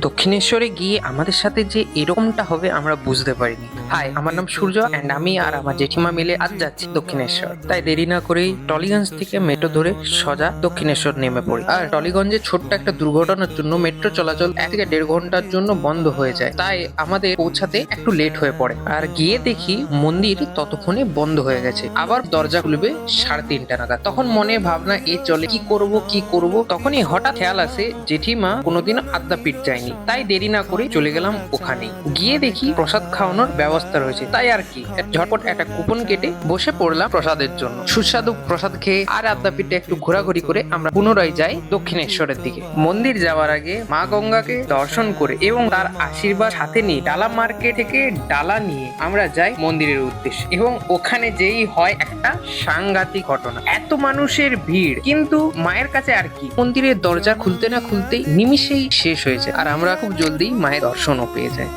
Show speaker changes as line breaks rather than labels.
দক্ষিণেশ্বরে গিয়ে আমাদের সাথে যে এরকমটা হবে আমরা বুঝতে পারিনি। হাই, আমার নাম সূর্য অ্যান্ড আমি আর আমার জেঠিমা মিলে আজ যাচ্ছি দক্ষিণেশ্বর। তাই দেরি না করেই টলিগঞ্জ থেকে মেট্রো ধরে সোজা দক্ষিণেশ্বর নেমে পড়ি। আর টলিগঞ্জে ছোট্ট একটা দুর্ঘটনার জন্য মেট্রো চলাচল 1 থেকে 1.5 ঘন্টার জন্য বন্ধ হয়ে যায়, তাই আমাদের পৌঁছাতে একটু লেট হয়ে পড়ে। আর গিয়ে দেখি মন্দির ততক্ষণে বন্ধ হয়ে গেছে, আবার দরজা খুলবে 3:30 নাগাদ। তখন মনে ভাবনা চলে কি করব। তখনই হঠাৎ খেয়াল আসে জেঠিমা কোনোদিন আদ্যাপীঠ যায়নি, তাই দেরি না করে চলে গেলাম ওখানে। গিয়ে দেখি প্রসাদ খাওয়ানোর ব্যবস্থা রয়েছে, তাই আর কি ঝটপট একটা কুপন কেটে বসে পড়লাম প্রসাদের জন্য। সুস্বাদু প্রসাদ খেয়ে আর আদ্যাপীঠে একটু ঘোরাঘুরি করে আমরা পুনরায় যাই দক্ষিণেশ্বরের দিকে। মন্দির যাওয়ার আগে মা গঙ্গাকে দর্শন করে এবং তার আশীর্বাদ সাথে নিয়ে ডালা মার্কেট থেকে ডালা নিয়ে আমরা যাই মন্দিরের উদ্দেশ্যে। এবং ওখানে যেই হয় একটা সাংঘাতিক ঘটনা, এত মানুষের ভিড়, কিন্তু মায়ের কাছে আর কি মন্দিরের দরজা খুলতে না খুলতেই নিমিষেই শেষ হয়েছে, আর আমরা খুব জলদি মায়ের দর্শনও পেয়ে যাই।